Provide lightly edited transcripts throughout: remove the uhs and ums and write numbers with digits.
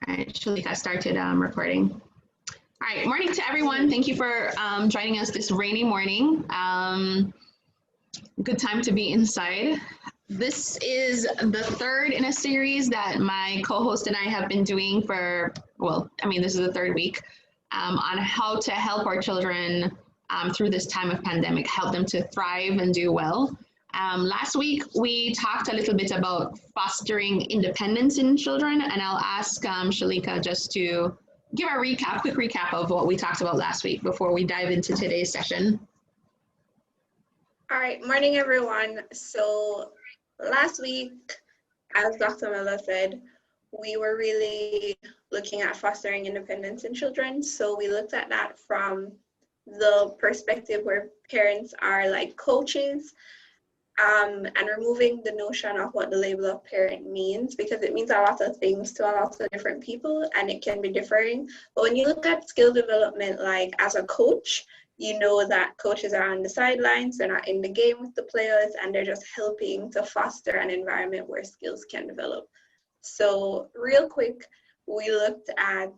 All right, Shalika started recording. All right, morning to everyone. Thank you for joining us this rainy morning. Good time to be inside. This is the third in a series that my co-host and I have been doing for, well, I mean, this is the third week on how to help our children through this time of pandemic, help them to thrive and do well. Last week, we talked a little bit about fostering independence in children, and I'll ask Shalika just to give a quick recap of what we talked about last week before we dive into today's session. All right, morning everyone. So last week, as Dr. Miller said, we were really looking at fostering independence in children. So we looked at that from the perspective where parents are like coaches, and removing the notion of what the label of parent means, because it means a lot of things to a lot of different people and it can be differing. But when you look at skill development, like as a coach, you know that coaches are on the sidelines, they're not in the game with the players, and they're just helping to foster an environment where skills can develop. So real quick, we looked at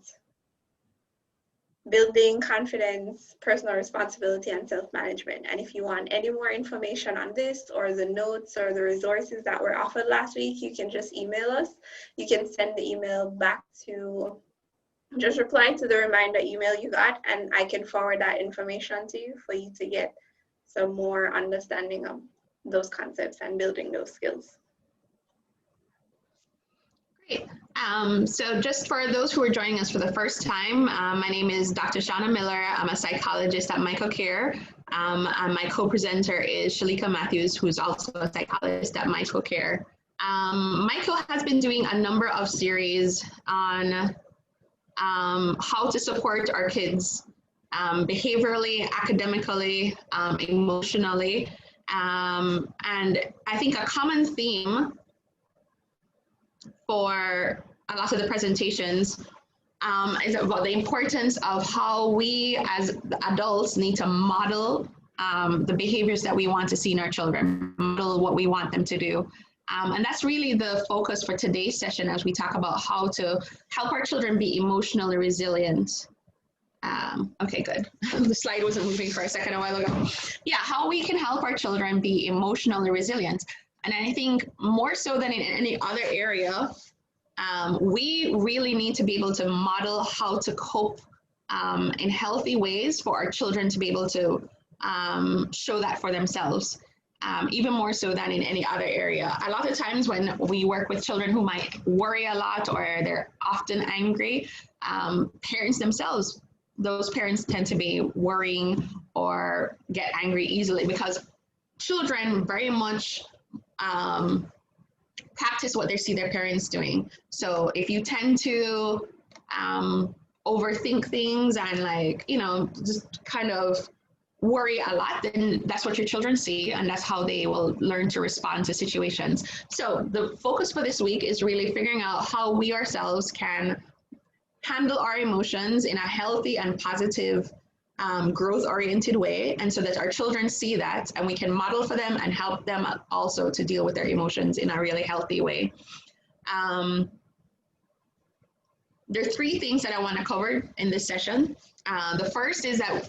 building confidence, personal responsibility, and self-management. And if you want any more information on this or the notes or the resources that were offered last week, you can just email us. You can send the email back to, just reply to the reminder email you got, and I can forward that information to you for you to get some more understanding of those concepts and building those skills. Great. So just for those who are joining us for the first time, my name is Dr. Shauna Miller. I'm a psychologist at Mico Care. And my co-presenter is Shalika Matthews, who's also a psychologist at Mico Care. Mico has been doing a number of series on how to support our kids behaviorally, academically, emotionally. And I think a common theme for a lot of the presentations is about the importance of how we as adults need to model the behaviors that we want to see in our children, model what we want them to do. And that's really the focus for today's session as we talk about how to help our children be emotionally resilient. Okay, good. The slide wasn't moving for a second a while ago. Yeah, how we can help our children be emotionally resilient. And I think more so than in any other area, we really need to be able to model how to cope in healthy ways for our children to be able to show that for themselves, even more so than in any other area. A lot of times when we work with children who might worry a lot or they're often angry, parents themselves, those parents tend to be worrying or get angry easily because children very much practice what they see their parents doing. So if you tend to overthink things and like, you know, just kind of worry a lot, then that's what your children see and that's how they will learn to respond to situations. So the focus for this week is really figuring out how we ourselves can handle our emotions in a healthy and positive growth-oriented way, and so that our children see that and we can model for them and help them also to deal with their emotions in a really healthy way. There are three things that I want to cover in this session. The first is that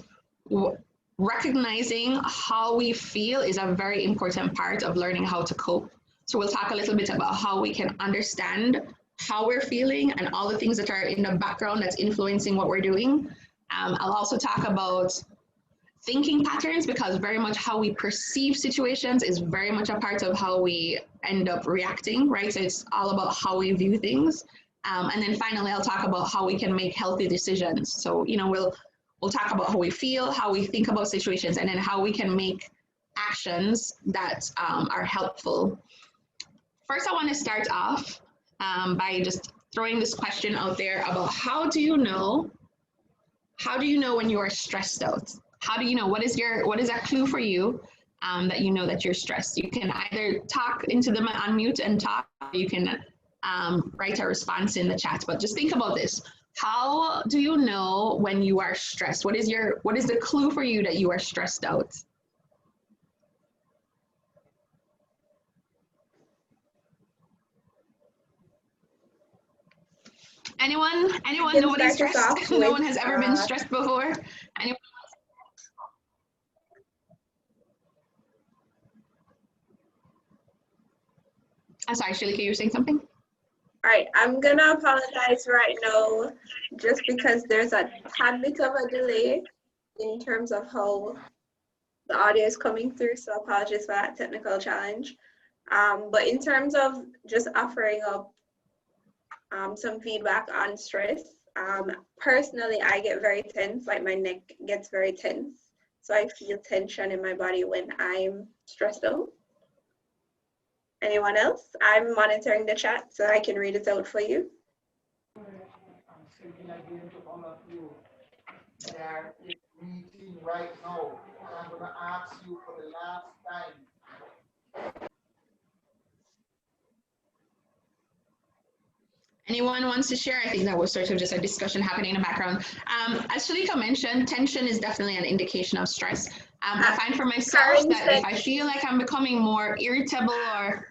recognizing how we feel is a very important part of learning how to cope. So we'll talk a little bit about how we can understand how we're feeling and all the things that are in the background that's influencing what we're doing. I'll also talk about thinking patterns, because very much how we perceive situations is very much a part of how we end up reacting, right? So it's all about how we view things. And then finally, I'll talk about how we can make healthy decisions. So, you know, we'll talk about how we feel, how we think about situations, and then how we can make actions that are helpful. First, I want to start off by just throwing this question out there about how do you know when you are stressed out? How do you know? What is that clue for you that you know that you're stressed? You can either talk into them, unmute and talk, or you can write a response in the chat, but just think about this. How do you know when you are stressed? What is the clue for you that you are stressed out? Anyone? can Nobody's start us stressed? off No with, one has ever been stressed before? Anyone? I'm sorry, Shalika, you were saying something? All right, I'm gonna apologize right now just because there's a tad bit of a delay in terms of how the audio is coming through, so apologies for that technical challenge. But in terms of just offering up some feedback on stress, personally, I get very tense, like my neck gets very tense. So I feel tension in my body when I'm stressed out. Anyone else? I'm monitoring the chat so I can read it out for you. I'm sending again to all of you. They are in meeting right now. I'm going to ask you for the last time. Anyone wants to share? I think that was sort of just a discussion happening in the background. As Shalika mentioned, tension is definitely an indication of stress. I find for myself Karen that said, if I feel like I'm becoming more irritable or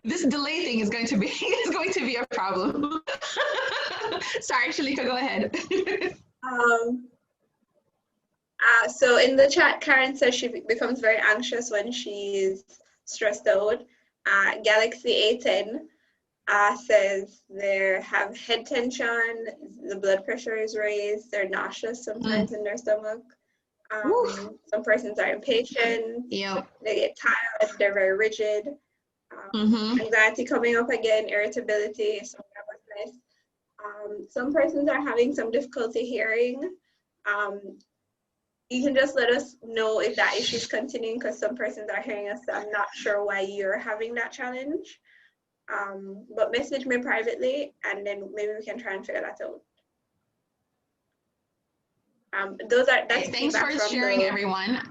this delay thing is going to be a problem. Sorry, Shalika, go ahead. So in the chat, Karen says she becomes very anxious when she's stressed out. Galaxy A10 says they have head tension, the blood pressure is raised, they're nauseous sometimes in their stomach. Some persons are impatient, Yep. they get tired, they're very rigid. Anxiety coming up again, irritability, some nervousness. Some persons are having some difficulty hearing. You can just let us know if that issue is continuing, because some persons are hearing us. So I'm not sure why you're having that challenge. But message me privately, and then maybe we can try and figure that out. That's thanks for sharing, everyone.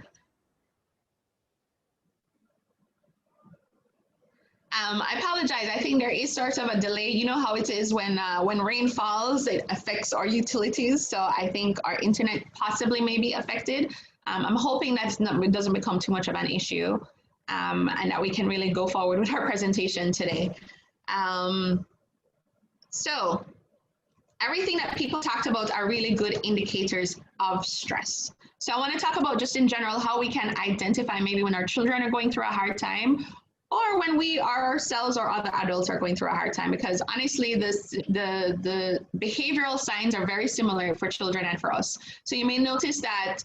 I apologize. I think there is sort of a delay. You know how it is when rain falls, it affects our utilities. So I think our internet possibly may be affected. I'm hoping that it doesn't become too much of an issue, and that we can really go forward with our presentation today. So everything that people talked about are really good indicators of stress. So I want to talk about just in general how we can identify maybe when our children are going through a hard time, or when we ourselves or other adults are going through a hard time, because honestly, the behavioral signs are very similar for children and for us. So you may notice that,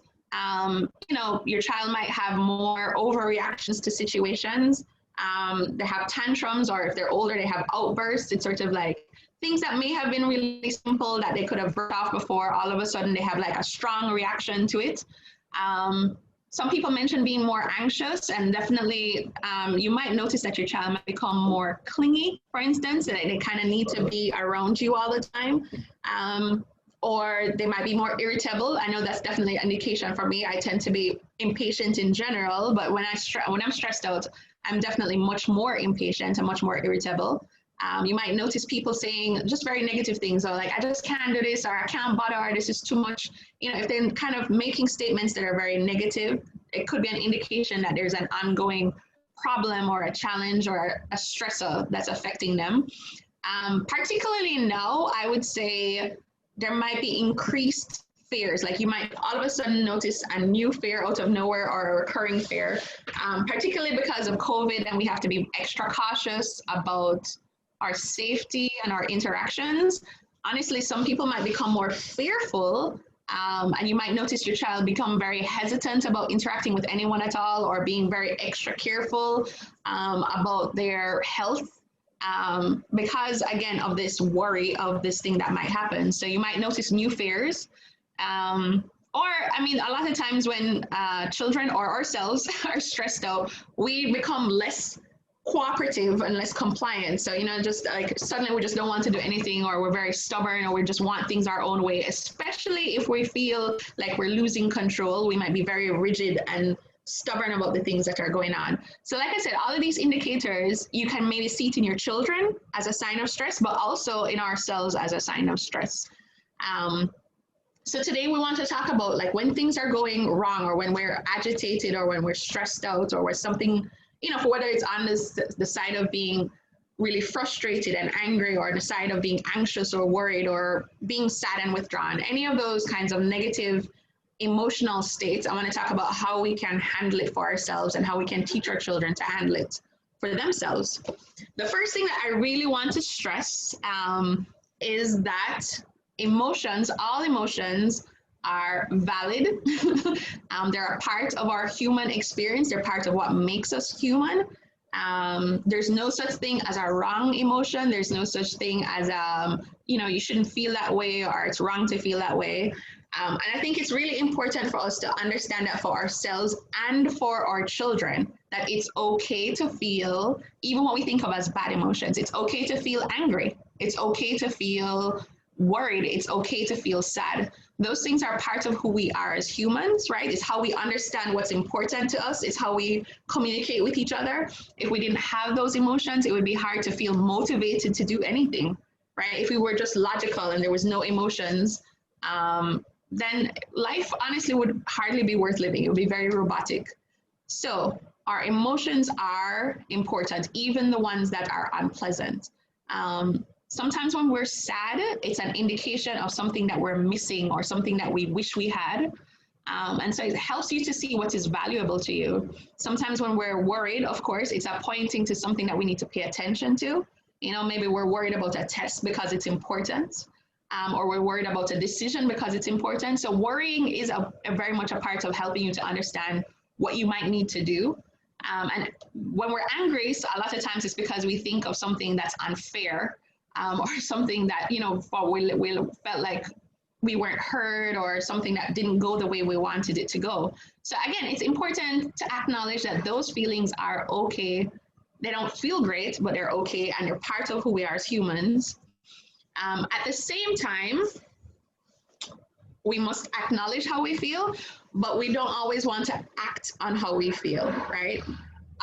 your child might have more overreactions to situations. They have tantrums, or if they're older, they have outbursts. It's sort of like things that may have been really simple that they could have worked off before. All of a sudden, they have like a strong reaction to it. Some people mentioned being more anxious, and definitely you might notice that your child might become more clingy, for instance, and they kind of need to be around you all the time. Or they might be more irritable. I know that's definitely an indication for me. I tend to be impatient in general, but when I'm stressed out, I'm definitely much more impatient and much more irritable. You might notice people saying just very negative things, or like, I just can't do this, or I can't bother, or this is too much. If they're kind of making statements that are very negative, it could be an indication that there's an ongoing problem or a challenge or a stressor that's affecting them. Particularly now, I would say there might be increased fears. Like you might all of a sudden notice a new fear out of nowhere, or a recurring fear, particularly because of COVID, and we have to be extra cautious about our safety and our interactions. Honestly, some people might become more fearful, and you might notice your child become very hesitant about interacting with anyone at all, or being very extra careful about their health, because again of this worry of this thing that might happen. So you might notice new fears. A lot of times when children or ourselves are stressed out, we become less cooperative and less compliant. So, just like suddenly we just don't want to do anything, or we're very stubborn, or we just want things our own way, especially if we feel like we're losing control. We might be very rigid and stubborn about the things that are going on. So like I said, all of these indicators, you can maybe see it in your children as a sign of stress, but also in ourselves as a sign of stress. So today we want to talk about like when things are going wrong, or when we're agitated, or when we're stressed out, or when something, for whether it's on the side of being really frustrated and angry, or the side of being anxious or worried or being sad and withdrawn, any of those kinds of negative emotional states, I want to talk about how we can handle it for ourselves and how we can teach our children to handle it for themselves. The first thing that I really want to stress is that emotions, all emotions, are valid. They're a part of our human experience. They're part of what makes us human. There's no such thing as a wrong emotion. There's no such thing as, you shouldn't feel that way, or it's wrong to feel that way. And I think it's really important for us to understand that for ourselves and for our children, that it's okay to feel even what we think of as bad emotions. It's okay to feel angry. It's okay to feel worried. It's okay to feel sad. Those things are part of who we are as humans, right? It's how we understand what's important to us. It's how we communicate with each other. If we didn't have those emotions, it would be hard to feel motivated to do anything, right? If we were just logical and there was no emotions, then life honestly would hardly be worth living. It would be very robotic. So our emotions are important, even the ones that are unpleasant. Sometimes when we're sad, it's an indication of something that we're missing or something that we wish we had. And so it helps you to see what is valuable to you. Sometimes when we're worried, of course, it's pointing to something that we need to pay attention to. Maybe we're worried about a test because it's important, or we're worried about a decision because it's important. So worrying is a very much a part of helping you to understand what you might need to do. And when we're angry, so a lot of times it's because we think of something that's unfair, or something that, we felt like we weren't heard, or something that didn't go the way we wanted it to go. So again, it's important to acknowledge that those feelings are okay. They don't feel great, but they're okay, and they're part of who we are as humans. At the same time, we must acknowledge how we feel, but we don't always want to act on how we feel, right?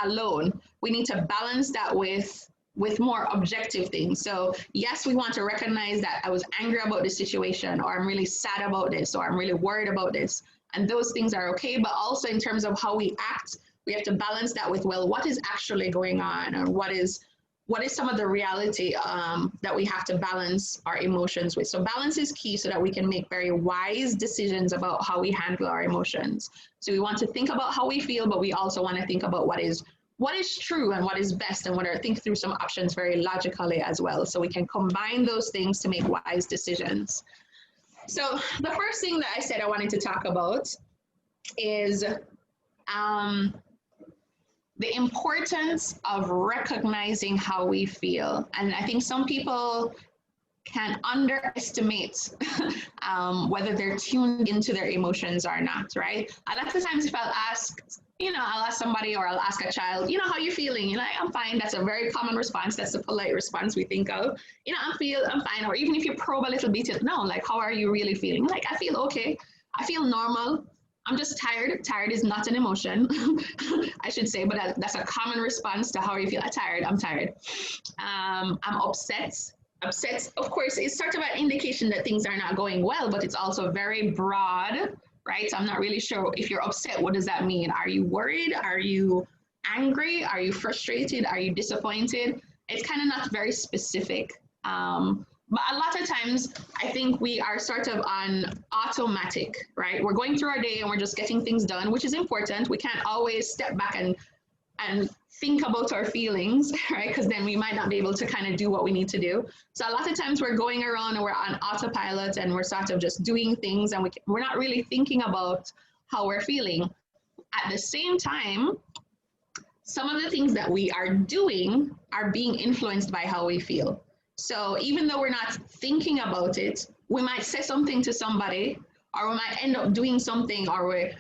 Alone. We need to balance that with more objective things. So yes, we want to recognize that I was angry about this situation, or I'm really sad about this, or I'm really worried about this. And those things are okay. But also in terms of how we act, we have to balance that with, well, what is actually going on, or what is some of the reality that we have to balance our emotions with. So balance is key so that we can make very wise decisions about how we handle our emotions. So we want to think about how we feel, but we also want to think about what is true and what is best, and think through some options very logically as well. So we can combine those things to make wise decisions. So the first thing that I said I wanted to talk about is the importance of recognizing how we feel. And I think some people can underestimate whether they're tuned into their emotions or not, right? A lot of times if I'll ask somebody, or I'll ask a child, how you feeling? You're like, I'm fine. That's a very common response. That's a polite response we think of. I'm fine. Or even if you probe a little bit, no, like, how are you really feeling? Like, I feel okay. I feel normal. I'm just tired. Tired is not an emotion, I should say, but that's a common response to how you feel. I'm tired. I'm upset. Upset, of course, is sort of an indication that things are not going well, but it's also very broad, right? So I'm not really sure if you're upset, what does that mean? Are you worried? Are you angry? Are you frustrated? Are you disappointed? It's kind of not very specific. But a lot of times, I think we are sort of on automatic, right? We're going through our day and we're just getting things done, which is important. We can't always step back and think about our feelings, right? Because then we might not be able to kind of do what we need to do. So a lot of times we're going around and we're on autopilot and we're sort of just doing things, and we're not really thinking about how we're feeling. At the same time, some of the things that we are doing are being influenced by how we feel. So even though we're not thinking about it, we might say something to somebody, or we might end up doing something, or we're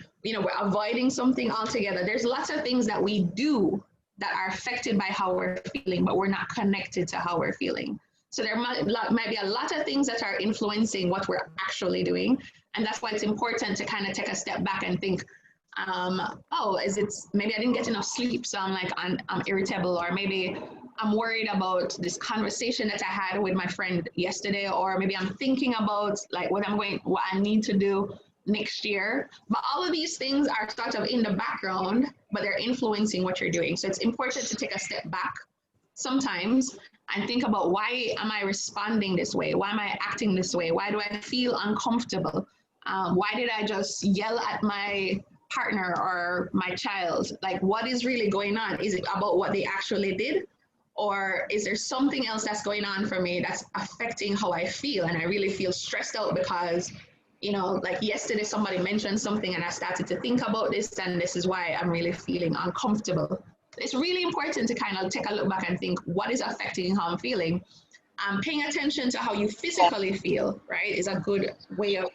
avoiding something altogether. There's lots of things that we do that are affected by how we're feeling, but we're not connected to how we're feeling. So there might be a lot of things that are influencing what we're actually doing. And that's why it's important to kind of take a step back and think, maybe I didn't get enough sleep, so I'm irritable, or maybe I'm worried about this conversation that I had with my friend yesterday, or maybe I'm thinking about like what I need to do next year. But all of these things are sort of in the background, but they're influencing what you're doing. So it's important to take a step back sometimes and think about, why am I responding this way? Why am I acting this way? Why do I feel uncomfortable? Why did I just yell at my partner or my child? Like, what is really going on? Is it about what they actually did? Or is there something else that's going on for me that's affecting how I feel? And I really feel stressed out because, you know, like yesterday somebody mentioned something and I started to think about this, and this is why I'm really feeling uncomfortable. It's really important to kind of take a look back and think, what is affecting how I'm feeling? Paying attention to how you physically feel, right, is a good way of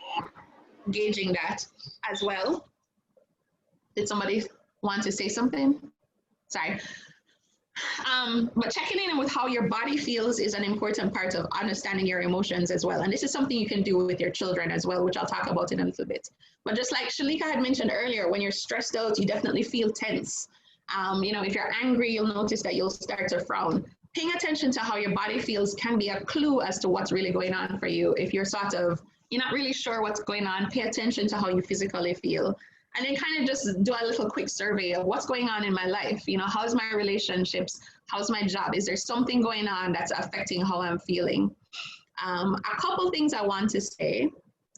gauging that as well. Did somebody want to say something? Sorry. But checking in with how your body feels is an important part of understanding your emotions as well. And this is something you can do with your children as well, which I'll talk about in a little bit. But just like Shalika had mentioned earlier, when you're stressed out, you definitely feel tense. You know, if you're angry, you'll notice that you'll start to frown. Paying attention to how your body feels can be a clue as to what's really going on for you. If you're you're not really sure what's going on, pay attention to how you physically feel. And then kind of just do a little quick survey of what's going on in my life. You know, how's my relationships? How's my job? Is there something going on that's affecting how I'm feeling? A couple things I want to say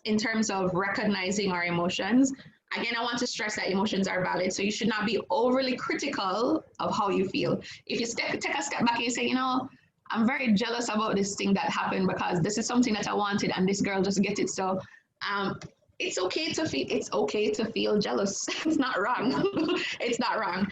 in terms of recognizing our emotions. Again, I want to stress that emotions are valid, so you should not be overly critical of how you feel. If you take a step back and you say, you know, I'm very jealous about this thing that happened because this is something that I wanted and this girl just get it. So it's okay to feel jealous. It's not wrong. It's not wrong.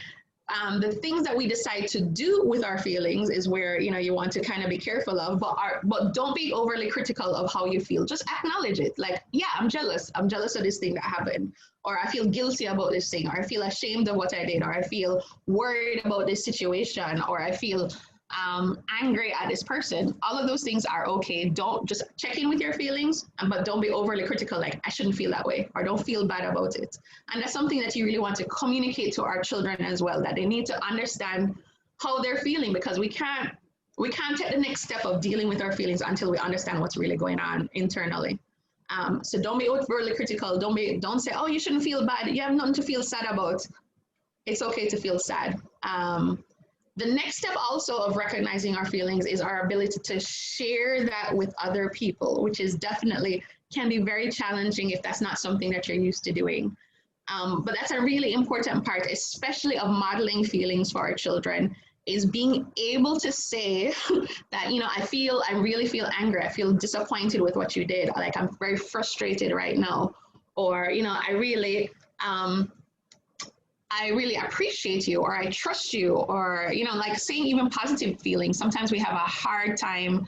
The things that we decide to do with our feelings is where, you know, you want to kind of be careful of, but don't be overly critical of how you feel. Just acknowledge it. Like, yeah, I'm jealous. I'm jealous of this thing that happened, or I feel guilty about this thing, or I feel ashamed of what I did, or I feel worried about this situation, or I feel angry at this person. All of those things are okay. Don't just check in with your feelings, but don't be overly critical, like I shouldn't feel that way, or don't feel bad about it. And that's something that you really want to communicate to our children as well, that they need to understand how they're feeling, because we can't take the next step of dealing with our feelings until we understand what's really going on internally. So don't be overly critical. Don't say, oh, you shouldn't feel bad. You have nothing to feel sad about. It's okay to feel sad. The next step also of recognizing our feelings is our ability to share that with other people, which is definitely can be very challenging if that's not something that you're used to doing. But that's a really important part, especially of modeling feelings for our children, is being able to say that, you know, I really feel angry. I feel disappointed with what you did. Like, I'm very frustrated right now. Or, you know, I really appreciate you, or I trust you, or, you know, like saying even positive feelings. Sometimes we have a hard time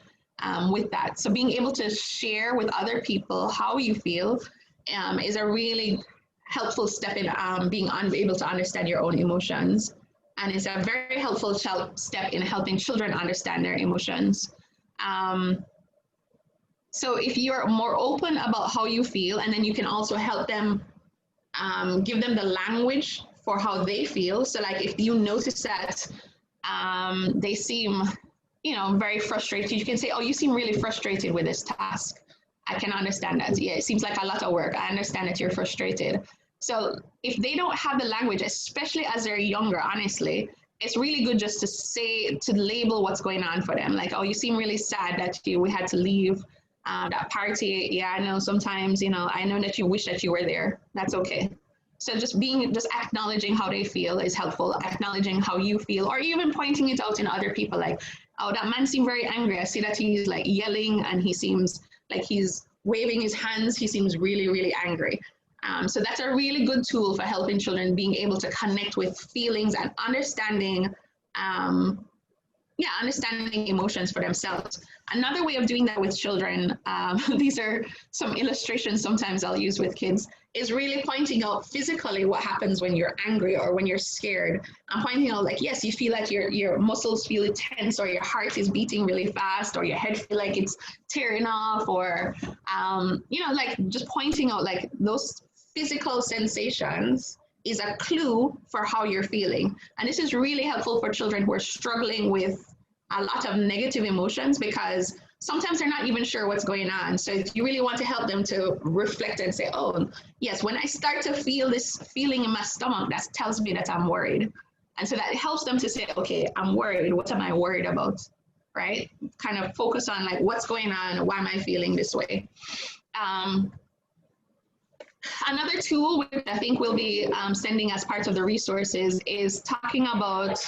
with that. So being able to share with other people how you feel is a really helpful step in being able to understand your own emotions. And it's a very helpful step in helping children understand their emotions. So if you're more open about how you feel, and then you can also help them, give them the language for how they feel. So like if you notice that they seem, you know, very frustrated, you can say, oh, you seem really frustrated with this task. I can understand that. Yeah, it seems like a lot of work. I understand that you're frustrated. So if they don't have the language, especially as they're younger, honestly, it's really good just to label what's going on for them. Like, oh, you seem really sad that we had to leave that party. Yeah, I know sometimes, you know, I know that you wish that you were there. That's okay. So just acknowledging how they feel is helpful, acknowledging how you feel, or even pointing it out in other people, like, oh, that man seemed very angry. I see that he's like yelling and he seems like he's waving his hands. He seems really, really angry. So that's a really good tool for helping children being able to connect with feelings and understanding emotions for themselves. Another way of doing that with children, these are some illustrations sometimes I'll use with kids, is really pointing out physically what happens when you're angry or when you're scared. I'm pointing out, like, yes, you feel like your muscles feel tense, or your heart is beating really fast, or your head feel like it's tearing off, or, you know, like just pointing out like those physical sensations is a clue for how you're feeling. And this is really helpful for children who are struggling with a lot of negative emotions, because sometimes they're not even sure what's going on. So you really want to help them to reflect and say, oh, yes, when I start to feel this feeling in my stomach, that tells me that I'm worried. And so that helps them to say, okay, I'm worried. What am I worried about? Right? Kind of focus on like, what's going on? Why am I feeling this way? Another tool which I think we'll be sending as part of the resources is talking about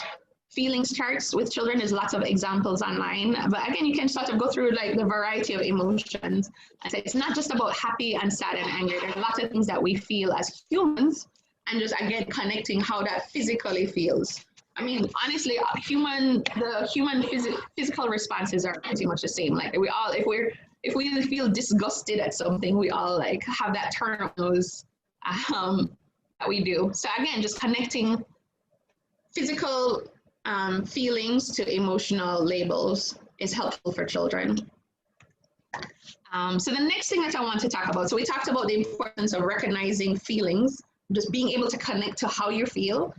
feelings charts with children. There's lots of examples online, but again, you can sort of go through like the variety of emotions. And so it's not just about happy and sad and angry. There's lots of things that we feel as humans, and just again connecting how that physically feels. I mean, honestly, the human physical responses are pretty much the same. Like we all, if we feel disgusted at something, we all like have that turn up nose that we do. So again, just connecting physical feelings to emotional labels is helpful for children. So the next thing that I want to talk about, so we talked about the importance of recognizing feelings, just being able to connect to how you feel.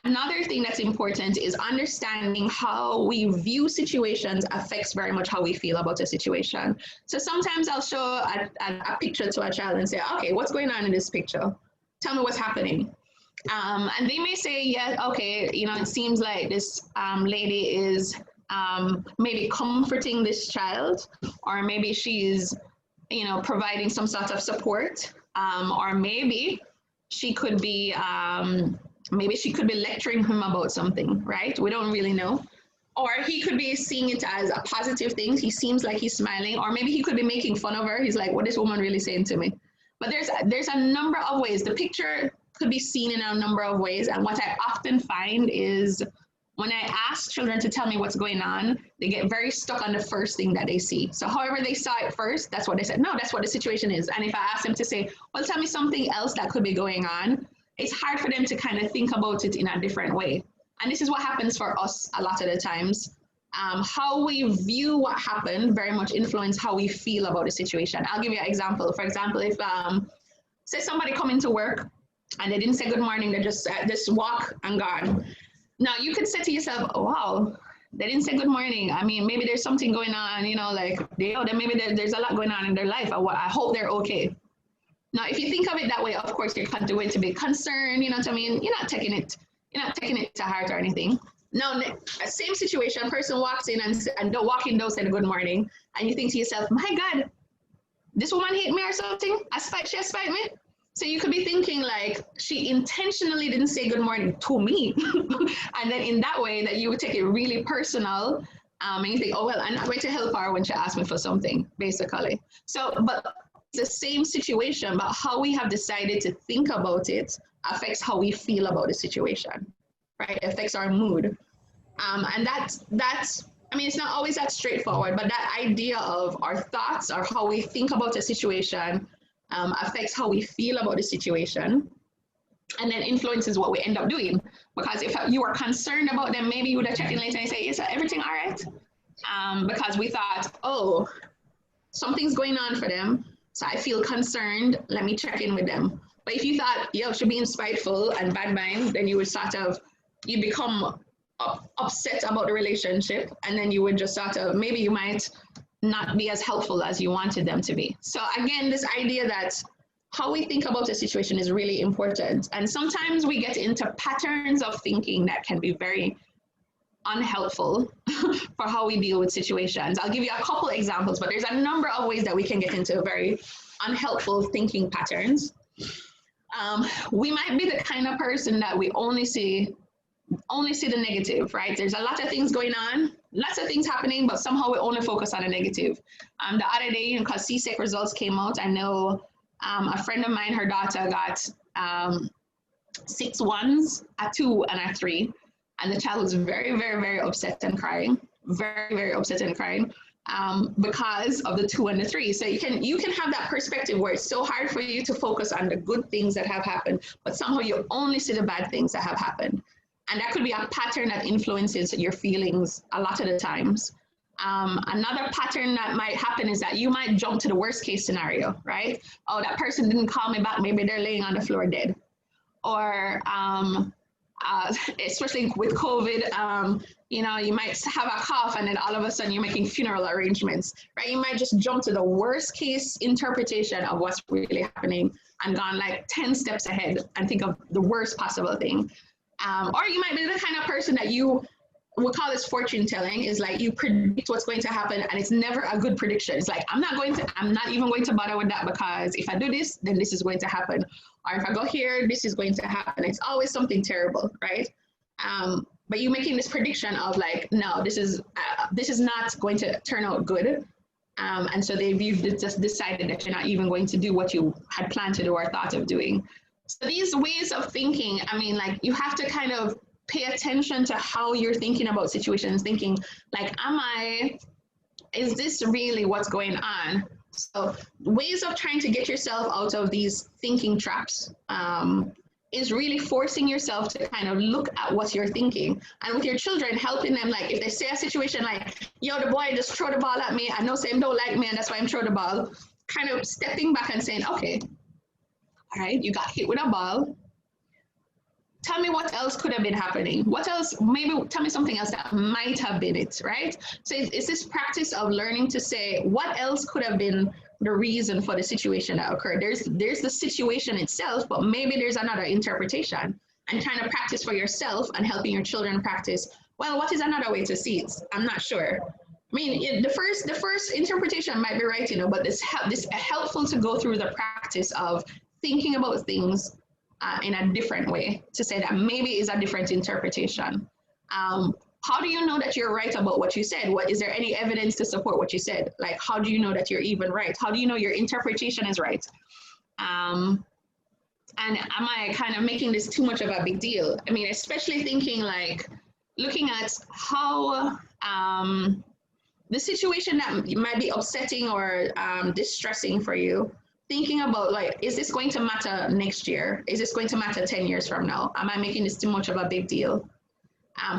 Another thing that's important is understanding how we view situations affects very much how we feel about a situation. So sometimes I'll show a picture to a child and say, okay, what's going on in this picture? Tell me what's happening. And they may say, yeah, okay, you know, it seems like this lady is maybe comforting this child, or maybe she's, you know, providing some sort of support, or maybe she could be lecturing him about something, right? We don't really know. Or he could be seeing it as a positive thing. He seems like he's smiling, or maybe he could be making fun of her. He's like, what is this woman really saying to me? But there's a number of ways. The picture could be seen in a number of ways. And what I often find is when I ask children to tell me what's going on, they get very stuck on the first thing that they see. So however they saw it first, that's what they said. No, that's what the situation is. And if I ask them to say, well, tell me something else that could be going on, it's hard for them to kind of think about it in a different way. And this is what happens for us a lot of the times. How we view what happened very much influence how we feel about the situation. I'll give you an example. For example, if say somebody come into work and they didn't say good morning, they just walk and gone. Now you could say to yourself, oh, wow, they didn't say good morning. I mean, maybe there's something going on, you know, like maybe there's a lot going on in their life. I hope they're okay. Now, if you think of it that way, of course, you're going to be concerned, you know what I mean? You're not taking it to heart or anything. Now, same situation, a person walks in and don't walk in, don't say good morning, and you think to yourself, my God, this woman hate me or something? She spite me? So you could be thinking like, she intentionally didn't say good morning to me. And then in that way that you would take it really personal, and you think, oh, well, I'm not going to help her when she asks me for something, basically. So, but the same situation, but how we have decided to think about it affects how we feel about the situation, right? It affects our mood. And that's, I mean, it's not always that straightforward, but that idea of our thoughts or how we think about a situation affects how we feel about the situation, and then influences what we end up doing. Because if you are concerned about them, maybe you would have checked in later and say, is everything all right? Because we thought, oh, something's going on for them, so I feel concerned, let me check in with them. But if you thought, yo, she's being spiteful and bad mind, then you would you become upset about the relationship, and then you would just maybe you might not be as helpful as you wanted them to be. So again, this idea that how we think about a situation is really important. And sometimes we get into patterns of thinking that can be very unhelpful for how we deal with situations. I'll give you a couple examples, but there's a number of ways that we can get into very unhelpful thinking patterns. We might be the kind of person that we only see the negative, right? There's a lot of things going on, lots of things happening, but somehow we only focus on the negative. The other day, because CSEC results came out, I know a friend of mine, her daughter got 6 1s, a 2 and a 3. And the child was very, very, very upset and crying, very, very upset and crying because of the 2 and the 3. So you can have that perspective where it's so hard for you to focus on the good things that have happened, but somehow you only see the bad things that have happened. And that could be a pattern that influences your feelings a lot of the times. Another pattern that might happen is that you might jump to the worst case scenario, right? Oh, that person didn't call me back. Maybe they're laying on the floor dead. Or especially with COVID, you know, you might have a cough and then all of a sudden you're making funeral arrangements, right? You might just jump to the worst case interpretation of what's really happening and gone like 10 steps ahead and think of the worst possible thing. Or you might be the kind of person that we call this fortune telling, is like you predict what's going to happen and it's never a good prediction. It's like, I'm not even going to bother with that, because if I do this, then this is going to happen. Or if I go here, this is going to happen. It's always something terrible, right? But you making this prediction of like, no, this is not going to turn out good. And so you've just decided that you're not even going to do what you had planned to do or thought of doing. So these ways of thinking, I mean, like, you have to kind of pay attention to how you're thinking about situations, thinking like, is this really what's going on? So ways of trying to get yourself out of these thinking traps is really forcing yourself to kind of look at what you're thinking. And with your children, helping them, like if they say a situation like, yo, the boy just throw the ball at me, I know say him don't like me and that's why I'm throw the ball, kind of stepping back and saying, okay, all right, you got hit with a ball. Tell me what else could have been happening. What else, maybe tell me something else that might have been it, right? So it's this practice of learning to say, what else could have been the reason for the situation that occurred? There's the situation itself, but maybe there's another interpretation, and trying to practice for yourself and helping your children practice, well, what is another way to see it? I'm not sure. I mean, the first interpretation might be right, but this helpful to go through the practice of thinking about things in a different way, to say that maybe is a different interpretation. How do you know that you're right about what you said? Is there any evidence to support what you said? Like, how do you know that you're even right? How do you know your interpretation is right? And am I kind of making this too much of a big deal? I mean, especially thinking like, looking at how the situation that might be upsetting or distressing for you, thinking about like, is this going to matter next year? Is this going to matter 10 years from now? Am I making this too much of a big deal?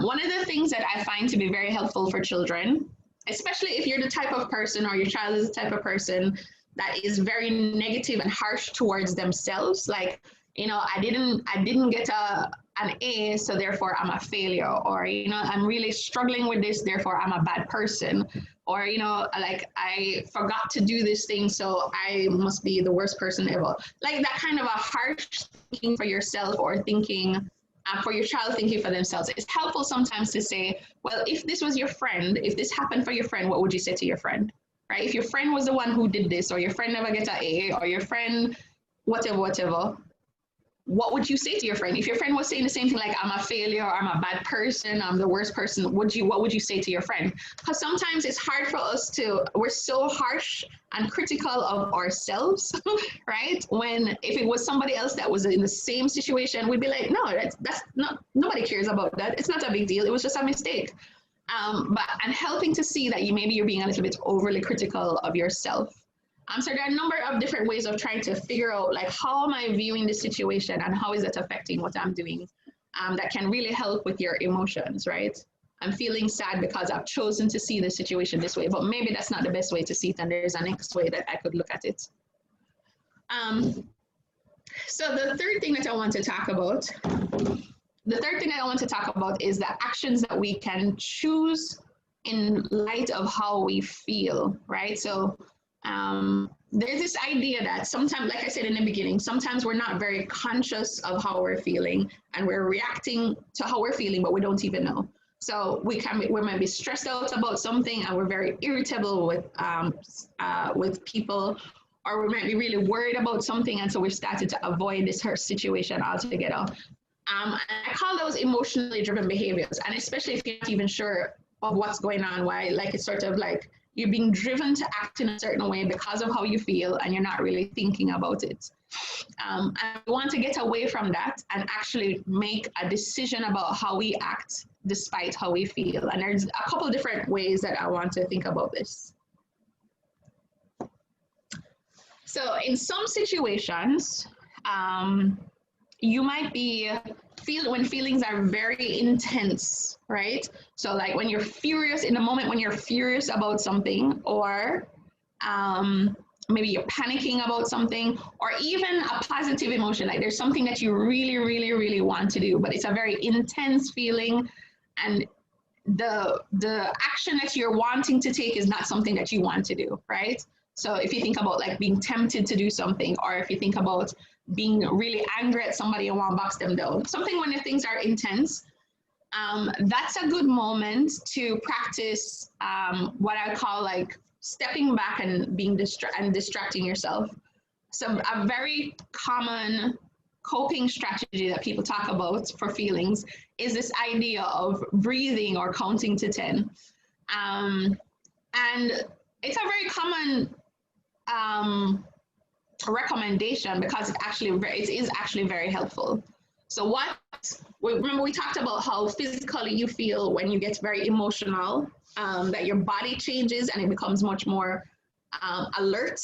One of the things that I find to be very helpful for children, especially if you're the type of person or your child is the type of person that is very negative and harsh towards themselves, like, I didn't get an A, so therefore I'm a failure, or, I'm really struggling with this, therefore I'm a bad person, or, like, I forgot to do this thing, so I must be the worst person ever. Like that kind of a harsh thinking for yourself, or thinking for your child, thinking for themselves. It's helpful sometimes to say, well, if this was your friend, if this happened for your friend, what would you say to your friend, right? If your friend was the one who did this, or your friend never get an A, or your friend whatever, what would you say to your friend? If your friend was saying the same thing, like, I'm a failure, or I'm a bad person, I'm the worst person, what would you say to your friend? Because sometimes it's hard for us we're so harsh and critical of ourselves, right? If it was somebody else that was in the same situation, we'd be like, no, that's not, nobody cares about that. It's not a big deal. It was just a mistake. And helping to see that maybe you're being a little bit overly critical of yourself. So there are a number of different ways of trying to figure out, like, how am I viewing this situation and how is it affecting what I'm doing, that can really help with your emotions, right? I'm feeling sad because I've chosen to see the situation this way, but maybe that's not the best way to see it, and there's a next way that I could look at it. So the third thing that I want to talk about, is the actions that we can choose in light of how we feel, right? So there's this idea that sometimes, like I said in the beginning, sometimes we're not very conscious of how we're feeling, and we're reacting to how we're feeling, but we don't even know. So we might be stressed out about something, and we're very irritable with people, or we might be really worried about something, and so we've started to avoid this situation altogether. I call those emotionally driven behaviors, and especially if you're not even sure of what's going on, why, like, it's sort of like you're being driven to act in a certain way because of how you feel, and you're not really thinking about it. And we want to get away from that and actually make a decision about how we act despite how we feel. And there's a couple of different ways that I want to think about this. So in some situations, you might when feelings are very intense, right? So like when you're furious, in the moment when you're furious about something, or maybe you're panicking about something, or even a positive emotion, like there's something that you really, really, really want to do, but it's a very intense feeling, and the action that you're wanting to take is not something that you want to do, right? So if you think about like being tempted to do something, or if you think about being really angry at somebody and want to box them down. Something when the things are intense, that's a good moment to practice what I call like stepping back and being distracting yourself. So a very common coping strategy that people talk about for feelings is this idea of breathing or counting to 10. And it's a very common recommendation because it is actually very helpful. So remember we talked about how physically you feel when you get very emotional, that your body changes and it becomes much more alert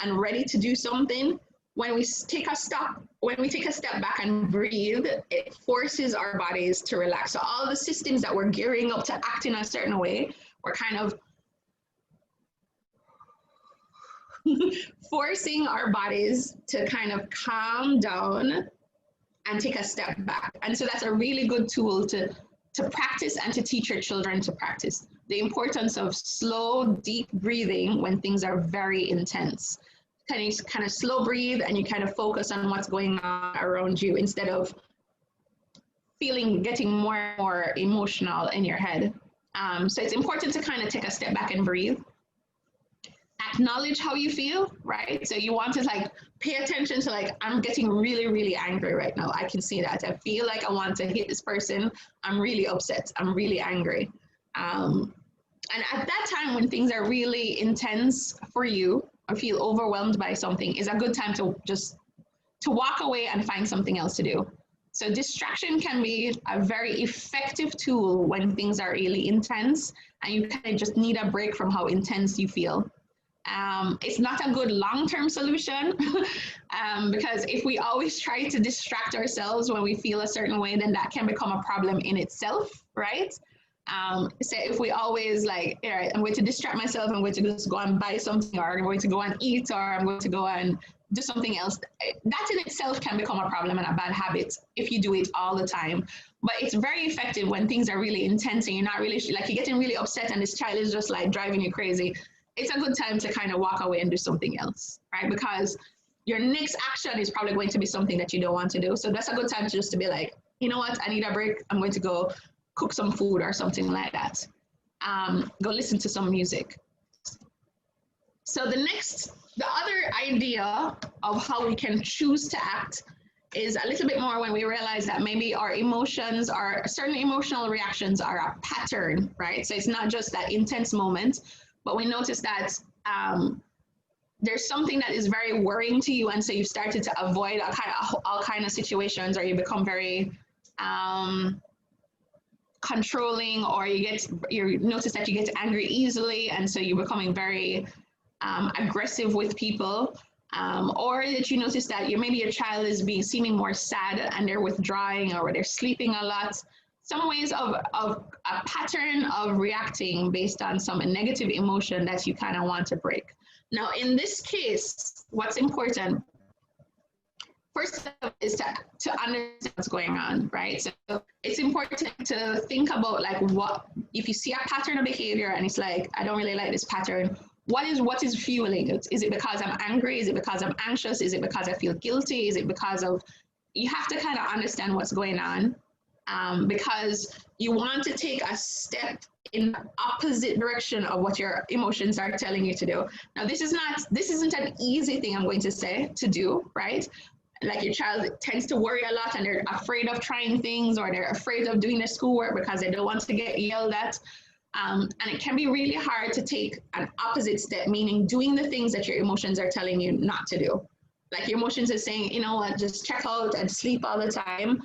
and ready to do something. When we take a step back and breathe, it forces our bodies to relax. So all the systems that we're gearing up to act in a certain way, we're kind of forcing our bodies to kind of calm down and take a step back. And so that's a really good tool to practice and to teach your children to practice. The importance of slow, deep breathing when things are very intense. Kind of slow breathe and you kind of focus on what's going on around you instead of getting more and more emotional in your head. So it's important to kind of take a step back and breathe. Acknowledge how you feel, right? So you want to like pay attention to like, I'm getting really, really angry right now. I can see that. I feel like I want to hit this person. I'm really upset. I'm really angry. And at that time when things are really intense for you or feel overwhelmed by something, is a good time to walk away and find something else to do. So distraction can be a very effective tool when things are really intense and you kind of just need a break from how intense you feel. It's not a good long-term solution because if we always try to distract ourselves when we feel a certain way, then that can become a problem in itself, right? So if we always like, all right, I'm going to distract myself, I'm going to just go and buy something, or I'm going to go and eat, or I'm going to go and do something else, that in itself can become a problem and a bad habit if you do it all the time. But it's very effective when things are really intense and you're not really, like you're getting really upset and this child is just like driving you crazy. It's a good time to kind of walk away and do something else, right? Because your next action is probably going to be something that you don't want to do. So that's a good time to be like, you know what, I need a break. I'm going to go cook some food or something like that. Go listen to some music. So the other idea of how we can choose to act is a little bit more when we realize that maybe our emotions are, certain emotional reactions are a pattern, right? So it's not just that intense moment, but we notice that there's something that is very worrying to you, and so you've started to avoid all kind of situations, or you become very controlling, or you notice that you get angry easily, and so you're becoming very aggressive with people, or that you notice that maybe your child is seeming more sad and they're withdrawing, or they're sleeping a lot. Some ways of a pattern of reacting based on some negative emotion that you kind of want to break. Now, in this case, what's important, first is to understand what's going on, right? So it's important to think about like if you see a pattern of behavior and it's like, I don't really like this pattern, what is fueling it? Is it because I'm angry? Is it because I'm anxious? Is it because I feel guilty? Is it because of, you have to kind of understand what's going on. Because you want to take a step in the opposite direction of what your emotions are telling you to do. Now, this isn't an easy thing I'm going to say to do, right? Like your child tends to worry a lot and they're afraid of trying things, or they're afraid of doing their schoolwork because they don't want to get yelled at. And it can be really hard to take an opposite step, meaning doing the things that your emotions are telling you not to do. Like your emotions are saying, you know what, just check out and sleep all the time.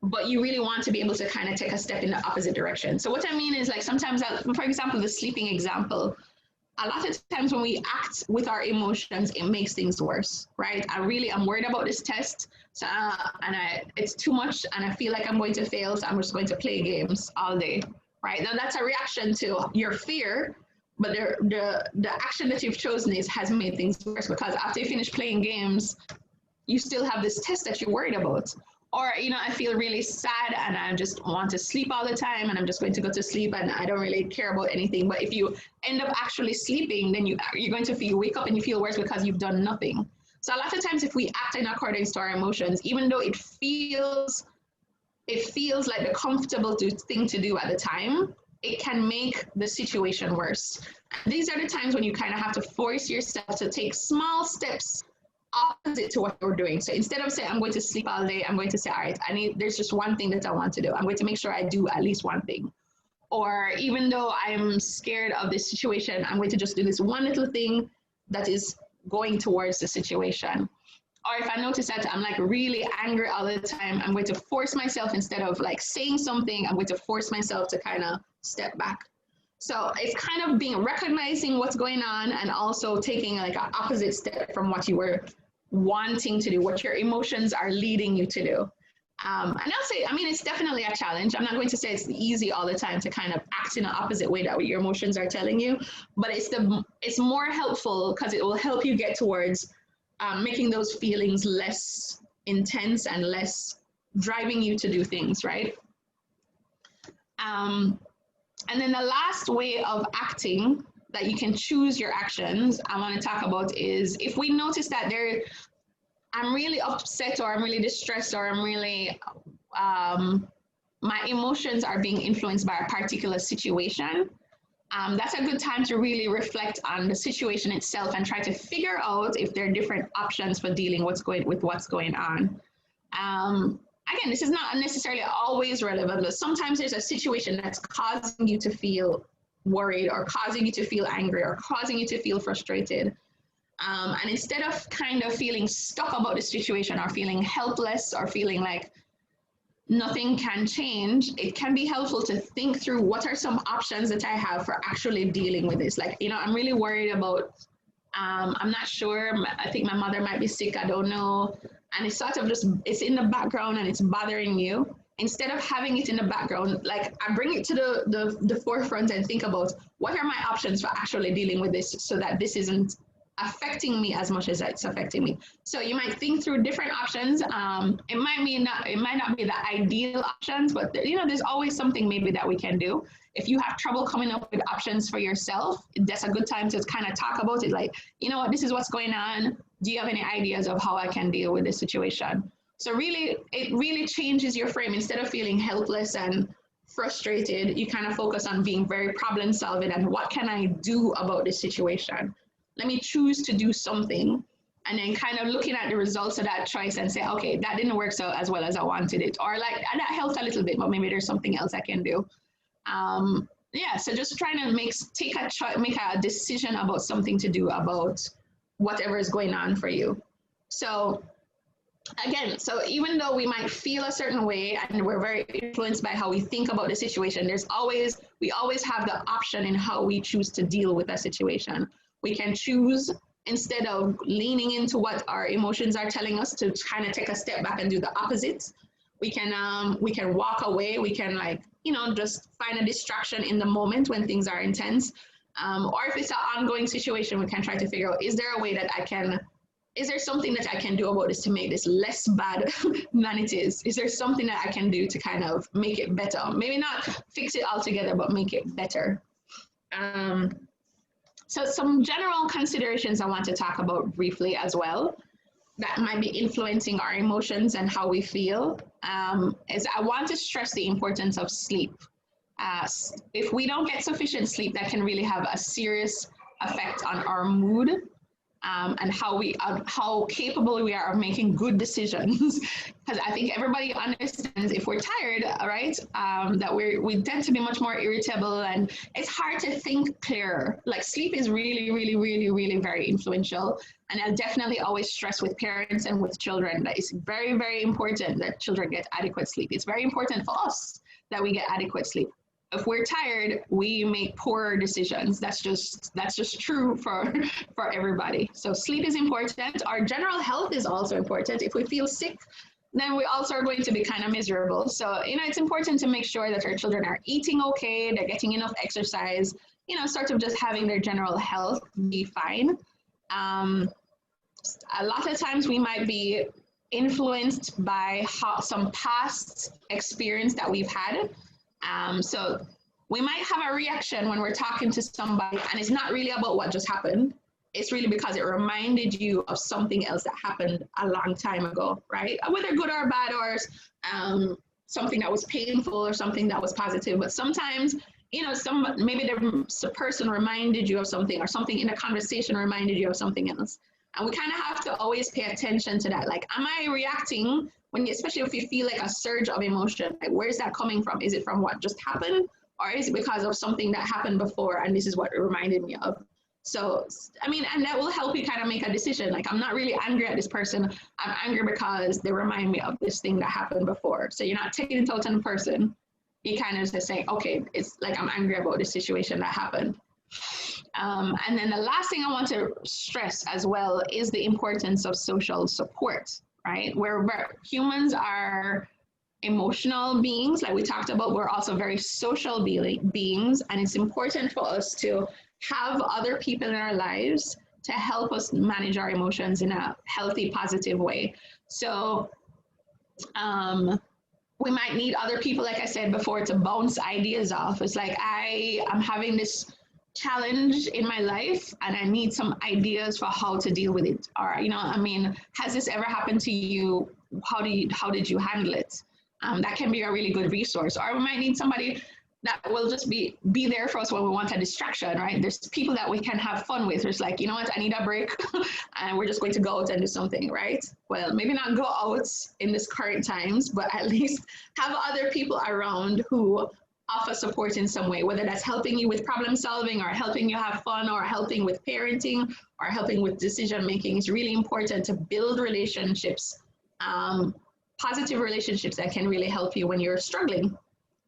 But you really want to be able to kind of take a step in the opposite direction. So what I mean is, like, sometimes, for example, the sleeping example, a lot of times when we act with our emotions, it makes things worse, right? I'm worried about this test, so it's too much, and I feel like I'm going to fail, so I'm just going to play games all day, right? Now that's a reaction to your fear, but the action that you've chosen has made things worse, because after you finish playing games, you still have this test that you're worried about. Or, you know, I feel really sad and I just want to sleep all the time and I'm just going to go to sleep and I don't really care about anything. But if you end up actually sleeping, then you're going to feel, you wake up and you feel worse because you've done nothing. So a lot of times if we act in accordance to our emotions, even though it feels like the comfortable thing to do at the time, it can make the situation worse. And these are the times when you kind of have to force yourself to take small steps opposite to what you're doing. So instead of saying, I'm going to sleep all day, I'm going to say, all right, there's just one thing that I want to do. I'm going to make sure I do at least one thing. Or even though I'm scared of this situation, I'm going to just do this one little thing that is going towards the situation. Or if I notice that I'm like really angry all the time, I'm going to force myself, instead of like saying something, I'm going to force myself to kind of step back. So it's kind of recognizing what's going on and also taking like an opposite step from what you were wanting to do, what your emotions are leading you to do. And I'll say, I mean, it's definitely a challenge. I'm not going to say it's easy all the time to kind of act in an opposite way that your emotions are telling you, but it's more helpful because it will help you get towards making those feelings less intense and less driving you to do things, right? And then the last way of acting that you can choose your actions I want to talk about is if we notice that I'm really upset or I'm really distressed or I'm really, my emotions are being influenced by a particular situation, that's a good time to really reflect on the situation itself and try to figure out if there are different options for dealing with what's going on. Again, this is not necessarily always relevant, but sometimes there's a situation that's causing you to feel worried or causing you to feel angry or causing you to feel frustrated. And instead of kind of feeling stuck about the situation or feeling helpless or feeling like nothing can change, it can be helpful to think through what are some options that I have for actually dealing with this. Like, you know, I'm really worried about, I'm not sure, I think my mother might be sick, I don't know. And it's sort of just, it's in the background and it's bothering you. Instead of having it in the background, like I bring it to the forefront and think about what are my options for actually dealing with this so that this isn't affecting me as much as it's affecting me. So you might think through different options. It might not be the ideal options, but you know, there's always something maybe that we can do. If you have trouble coming up with options for yourself, that's a good time to kind of talk about it. Like, you know what, this is what's going on. Do you have any ideas of how I can deal with this situation? So really, it really changes your frame. Instead of feeling helpless and frustrated, you kind of focus on being very problem solving and what can I do about this situation? Let me choose to do something, and then kind of looking at the results of that choice and say, okay, that didn't work so as well as I wanted it, or like that helped a little bit, but maybe there's something else I can do. Yeah, so just trying to make a decision about something to do about whatever is going on for you. So again, so even though we might feel a certain way and we're very influenced by how we think about the situation, we always have the option in how we choose to deal with that situation. We can choose, instead of leaning into what our emotions are telling us, to kind of take a step back and do the opposite. We can walk away. We can, like, you know, just find a distraction in the moment when things are intense. Or if it's an ongoing situation, we can try to figure out, is there something that I can do about this to make this less bad than it is? Is there something that I can do to kind of make it better? Maybe not fix it altogether, but make it better. So some general considerations I want to talk about briefly as well that might be influencing our emotions and how we feel is I want to stress the importance of sleep. If we don't get sufficient sleep, that can really have a serious effect on our mood and how capable we are of making good decisions. Because I think everybody understands if we're tired, right, that we tend to be much more irritable and it's hard to think clearer. Like sleep is really, really, really, really very influential. And I'll definitely always stress with parents and with children that it's very, very important that children get adequate sleep. It's very important for us that we get adequate sleep. If we're tired, we make poor decisions. That's just true for everybody. So sleep is important. Our general health is also important. If we feel sick, then we also are going to be kind of miserable. So, you know, it's important to make sure that our children are eating okay, they're getting enough exercise, you know, sort of just having their general health be fine. A lot of times we might be influenced by some past experience that we've had. So we might have a reaction when we're talking to somebody, and it's not really about what just happened. It's really because it reminded you of something else that happened a long time ago, right? Whether good or bad, or something that was painful or something that was positive. But sometimes, you know, maybe the person reminded you of something, or something in a conversation reminded you of something else. And we kind of have to always pay attention to that. Like, am I reacting especially if you feel like a surge of emotion? Like, where's that coming from? Is it from what just happened, or is it because of something that happened before and this is what it reminded me of? So, I mean, and that will help you kind of make a decision. Like, I'm not really angry at this person. I'm angry because they remind me of this thing that happened before. So you're not taking it out on the person. You kind of just say, okay, it's like I'm angry about this situation that happened. And then the last thing I want to stress as well is the importance of social support, right? Where humans are emotional beings, like we talked about, we're also very social beings, and it's important for us to have other people in our lives to help us manage our emotions in a healthy, positive way. So we might need other people, like I said before, to bounce ideas off. It's like, I'm having this challenge in my life and I need some ideas for how to deal with it. Or, you know, I mean, has this ever happened to you? How did you handle it? That can be a really good resource. Or we might need somebody that will just be there for us when we want a distraction, right? There's people that we can have fun with. It's like, you know what, I need a break and we're just going to go out and do something, right? Well, maybe not go out in this current times, but at least have other people around who offer support in some way, whether that's helping you with problem solving or helping you have fun or helping with parenting or helping with decision making. It's really important to build relationships, positive relationships that can really help you when you're struggling.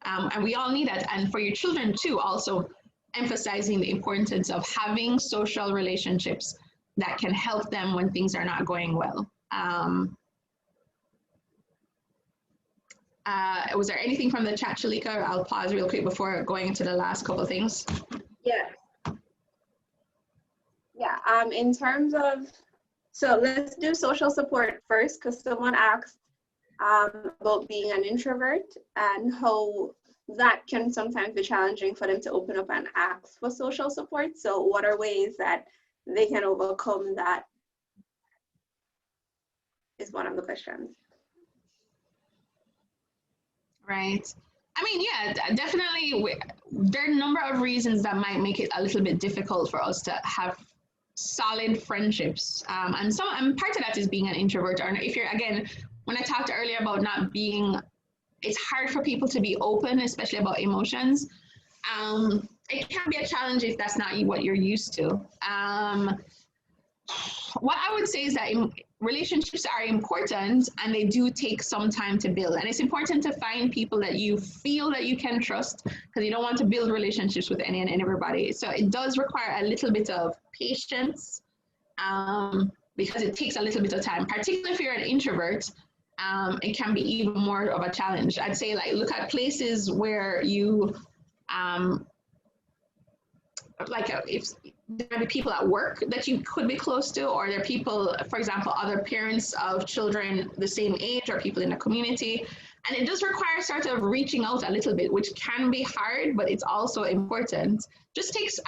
And we all need that. And for your children too, also emphasizing the importance of having social relationships that can help them when things are not going well. Was there anything from the chat, Shalika? I'll pause real quick before going into the last couple of things. Yeah. In terms of, so let's do social support first, because someone asked about being an introvert and how that can sometimes be challenging for them to open up and ask for social support. So what are ways that they can overcome that is one of the questions. Right. I mean, yeah, definitely. There are a number of reasons that might make it a little bit difficult for us to have solid friendships. And part of that is being an introvert. Or if you're, again, when I talked earlier about not being, it's hard for people to be open, especially about emotions. It can be a challenge if that's not what you're used to. What I would say is that relationships are important and they do take some time to build. And it's important to find people that you feel that you can trust, because you don't want to build relationships with any and everybody. So it does require a little bit of patience, because it takes a little bit of time, particularly if you're an introvert. It can be even more of a challenge. I'd say, like, look at places where you, if there are people at work that you could be close to, or there are people, for example, other parents of children the same age, or people in the community. And it does require sort of reaching out a little bit, which can be hard, but it's also important.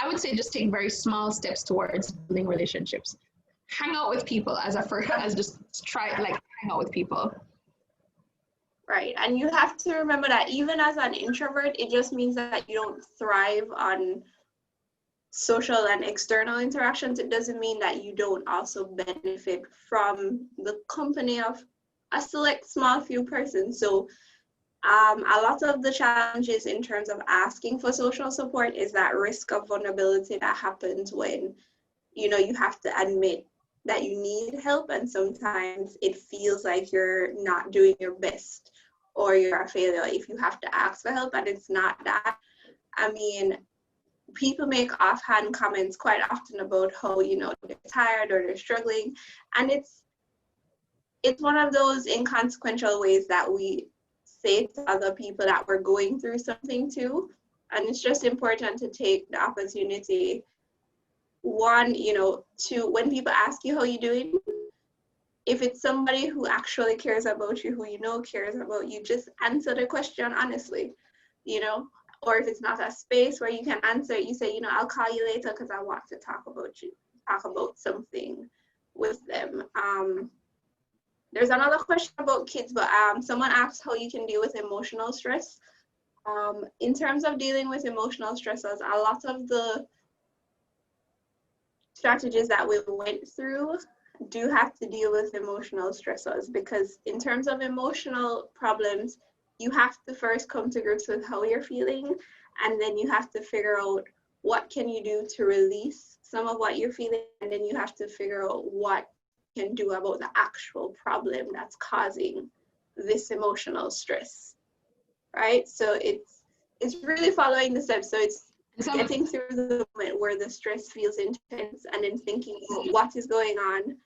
I would say just take very small steps towards building relationships. Hang out with people hang out with people. Right, and you have to remember that even as an introvert, it just means that you don't thrive on social and external interactions. It doesn't mean that you don't also benefit from the company of a select small few persons. So a lot of the challenges in terms of asking for social support is that risk of vulnerability that happens when, you know, you have to admit that you need help, and sometimes it feels like you're not doing your best or you're a failure if you have to ask for help, and it's not that. I mean, people make offhand comments quite often about how, you know, they're tired or they're struggling, and it's one of those inconsequential ways that we say to other people that we're going through something too. And it's just important to take the opportunity, one, you know, to, when people ask you how you're doing, if it's somebody who actually cares about you, who you know cares about you, just answer the question honestly, you know. Or if it's not a space where you can answer it, you say, you know, I'll call you later because I want to talk about something with them. There's another question about kids, but someone asked how you can deal with emotional stress. In terms of dealing with emotional stressors, a lot of the strategies that we went through do have to deal with emotional stressors, because in terms of emotional problems, you have to first come to grips with how you're feeling, and then you have to figure out what can you do to release some of what you're feeling, and then you have to figure out what you can do about the actual problem that's causing this emotional stress, right? So it's really following the steps. So it's getting through the moment where the stress feels intense, and then thinking what is going on,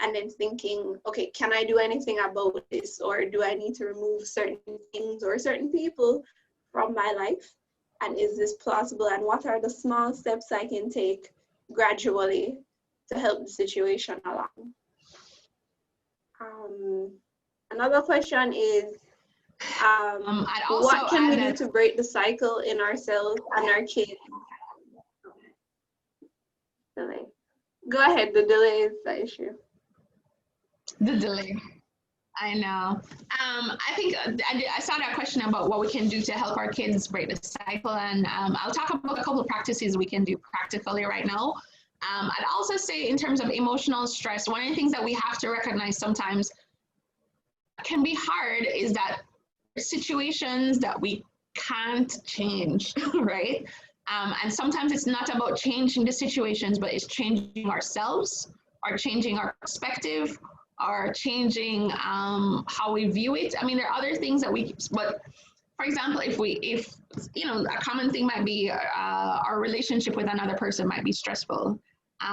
and then thinking, okay, can I do anything about this, or do I need to remove certain things or certain people from my life, and is this plausible, and what are the small steps I can take gradually to help the situation along. Another question is, what can we do to break the cycle in ourselves and our kids? Delay. Go ahead, the delay is the issue. The delay. I know. I think I saw that question about what we can do to help our kids break the cycle, and I'll talk about a couple of practices we can do practically right now. I'd also say in terms of emotional stress, one of the things that we have to recognize sometimes can be hard is that situations that we can't change, right? And sometimes it's not about changing the situations, but it's changing ourselves, or changing our perspective, or changing how we view it. I mean, there are other things that but for example, if you know, a common thing might be our relationship with another person might be stressful,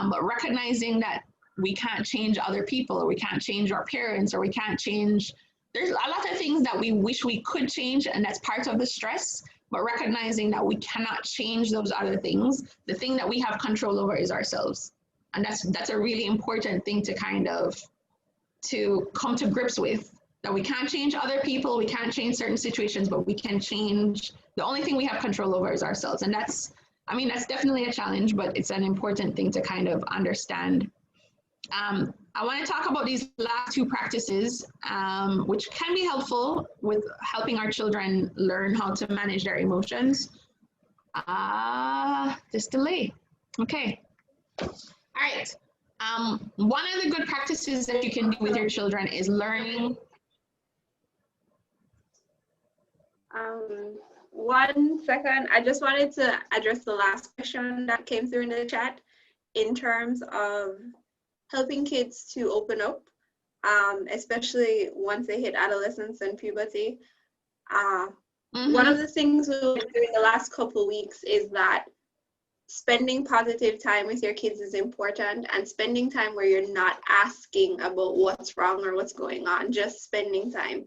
but recognizing that we can't change other people, or we can't change our parents, or we can't change, there's a lot of things that we wish we could change, and that's part of the stress, but recognizing that we cannot change those other things. The thing that we have control over is ourselves. And that's a really important thing to kind of to come to grips with, that we can't change other people, we can't change certain situations, but we can change, the only thing we have control over is ourselves. And that's, I mean, that's definitely a challenge, but it's an important thing to kind of understand. I want to talk about these last two practices, which can be helpful with helping our children learn how to manage their emotions. This delay. Okay. All right. One of the good practices that you can do with your children is learning. 1 second. I just wanted to address the last question that came through in the chat in terms of helping kids to open up, especially once they hit adolescence and puberty. One of the things we went through in the last couple of weeks is that spending positive time with your kids is important, and spending time where you're not asking about what's wrong or what's going on, just spending time.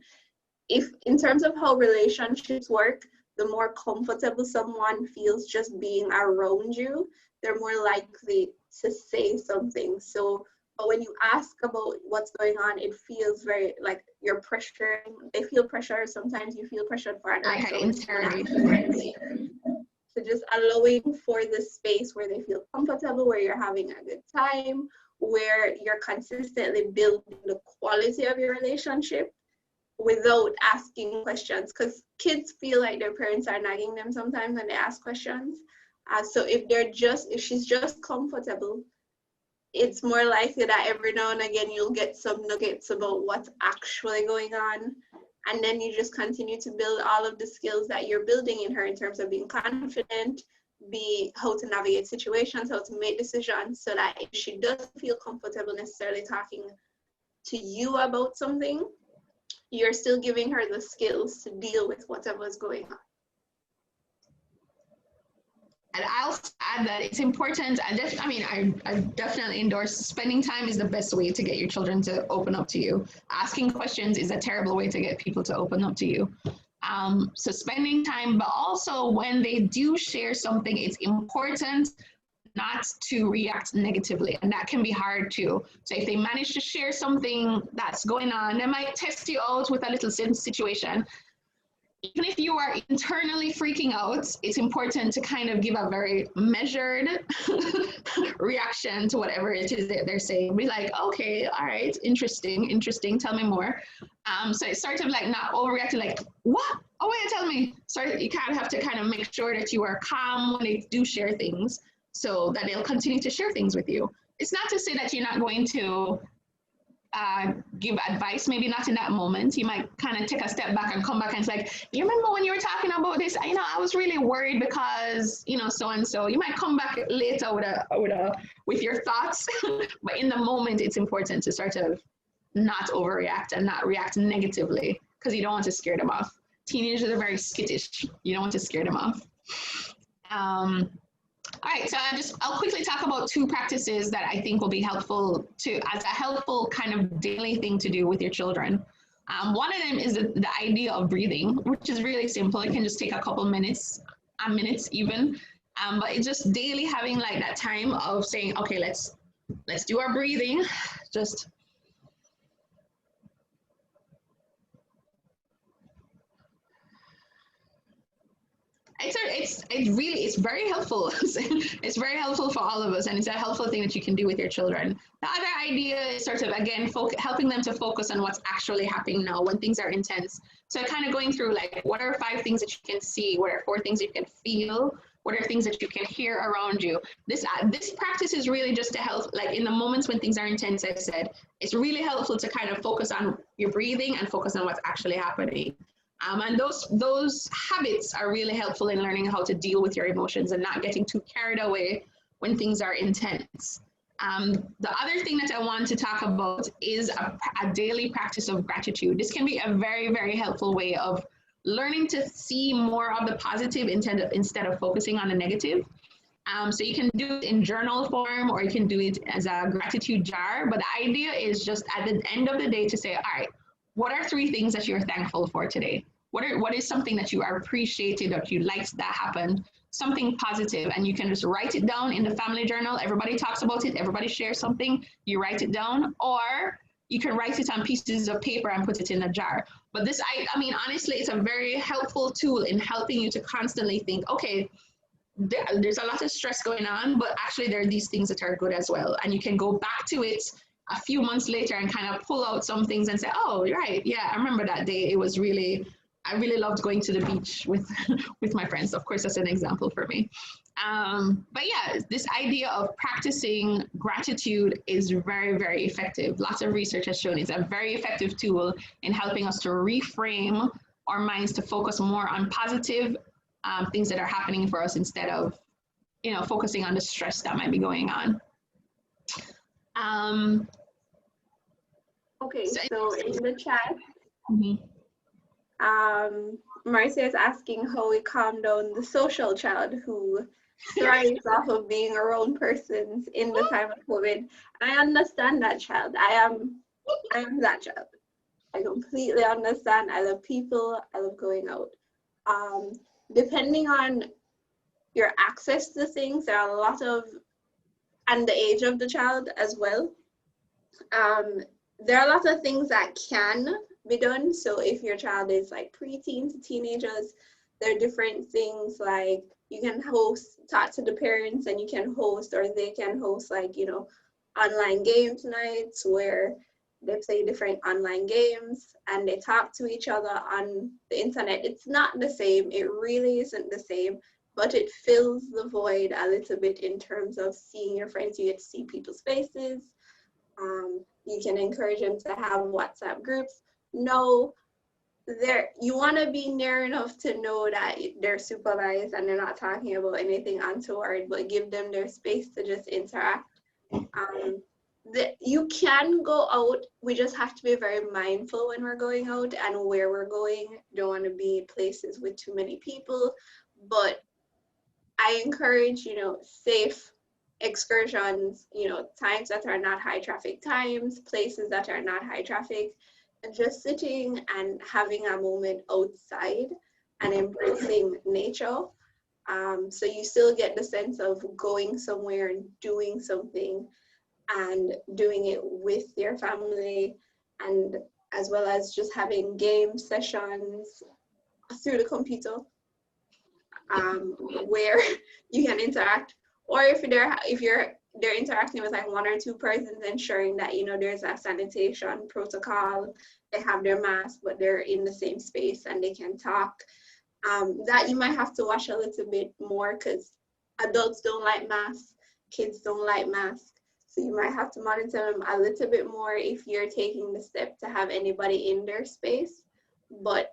If in terms of how relationships work, the more comfortable someone feels just being around you, they're more likely to say something. So when you ask about what's going on, it feels very like you're pressuring. They feel pressure. Sometimes you feel pressured for an answer. So just allowing for the space where they feel comfortable, where you're having a good time, where you're consistently building the quality of your relationship without asking questions, because kids feel like their parents are nagging them sometimes when they ask questions. So if she's just comfortable, it's more likely that every now and again you'll get some nuggets about what's actually going on. And then you just continue to build all of the skills that you're building in her in terms of being confident, how to navigate situations, how to make decisions, so that if she doesn't feel comfortable necessarily talking to you about something, you're still giving her the skills to deal with whatever's going on. And I'll add that it's important, I definitely endorse spending time is the best way to get your children to open up to you. Asking questions is a terrible way to get people to open up to you. So spending time, but also when they do share something, it's important not to react negatively. And that can be hard too. So if they manage to share something that's going on, they might test you out with a little situation. Even if you are internally freaking out, it's important to kind of give a very measured reaction to whatever it is that they're saying. Be like, okay, all right, interesting, tell me more. So it's sort of like not overreacting, like, what? Oh, wait, tell me. So you kind of have to kind of make sure that you are calm when they do share things so that they'll continue to share things with you. It's not to say that you're not going to give advice, maybe not in that moment. You might kind of take a step back and come back and it's like, you remember when you were talking about this, I was really worried because, so and so. You might come back later with your thoughts, but in the moment, it's important to sort of not overreact and not react negatively because you don't want to scare them off. Teenagers are very skittish. You don't want to scare them off. All right, so I'll quickly talk about 2 practices that I think will be helpful as a helpful kind of daily thing to do with your children. One of them is the idea of breathing, which is really simple. It can just take a couple minutes even, but it's just daily having like that time of saying, okay, let's do our breathing. Just it's very helpful. It's very helpful for all of us, and it's a helpful thing that you can do with your children. The other idea is sort of, again, helping them to focus on what's actually happening now when things are intense. So kind of going through like, what are 5 things that you can see? What are 4 things you can feel? What are things that you can hear around you? This practice is really just to help, like in the moments when things are intense, I said, it's really helpful to kind of focus on your breathing and focus on what's actually happening. And those habits are really helpful in learning how to deal with your emotions and not getting too carried away when things are intense. The other thing that I want to talk about is a daily practice of gratitude. This can be a very, very helpful way of learning to see more of the positive instead of focusing on the negative. So you can do it in journal form, or you can do it as a gratitude jar. But the idea is just at the end of the day to say, all right, what are 3 things that you're thankful for today? What is something that you are appreciated, that you liked that happened, something positive, and you can just write it down in the family journal. Everybody talks about it, everybody shares something, you write it down, or you can write it on pieces of paper and put it in a jar. But this, I mean, honestly, it's a very helpful tool in helping you to constantly think, okay, there's a lot of stress going on, but actually there are these things that are good as well. And you can go back to it a few months later and kind of pull out some things and say, oh, right, yeah, I remember that day. I really loved going to the beach with my friends. Of course, that's an example for me. But yeah, this idea of practicing gratitude is very, very effective. Lots of research has shown it's a very effective tool in helping us to reframe our minds to focus more on positive things that are happening for us instead of, focusing on the stress that might be going on. Okay, so in the chat, Marcia is asking how we calm down the social child who thrives off of being around persons in the time of COVID. I understand that child. I am that child. I completely understand. I love people. I love going out. Depending on your access to things, there are a lot of, and the age of the child as well. There are a lot of things that can be done. So if your child is like preteen to teenagers, there are different things like you can talk to the parents, and you can host, or they can host, like, online games nights where they play different online games and they talk to each other on the internet. It's not the same. It really isn't the same, but it fills the void a little bit in terms of seeing your friends. You get to see people's faces. You can encourage them to have WhatsApp groups. No, you want to be near enough to know that they're supervised and they're not talking about anything untoward, but give them their space to just interact. You can go out. We just have to be very mindful when we're going out and where we're going. Don't want to be places with too many people, but I encourage, safe excursions, times that are not high traffic times, places that are not high traffic, and just sitting and having a moment outside and embracing nature. So you still get the sense of going somewhere and doing something and doing it with your family, and as well as just having game sessions through the computer, where you can interact. Or if they're interacting with like one or two persons, ensuring that, you know, there's a sanitation protocol, they have their mask, but they're in the same space and they can talk. That you might have to watch a little bit more, because adults don't like masks, kids don't like masks. So you might have to monitor them a little bit more if you're taking the step to have anybody in their space. But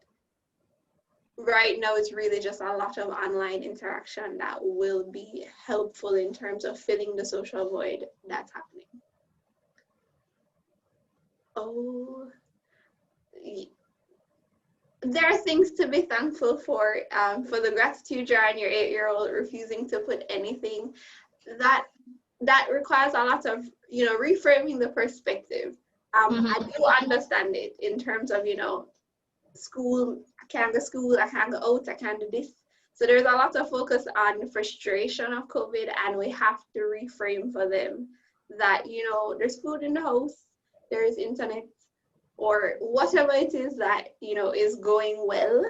right now, it's really just a lot of online interaction that will be helpful in terms of filling the social void that's happening. Oh, there are things to be thankful for the gratitude jar and your 8-year-old refusing to put anything. That requires a lot of, you know, reframing the perspective. I do understand it in terms of, you know, school, I can't go school, I can't go out, I can't do this. So there's a lot of focus on the frustration of COVID, and we have to reframe for them that, you know, there's food in the house, there's internet, or whatever it is that, you know, is going well.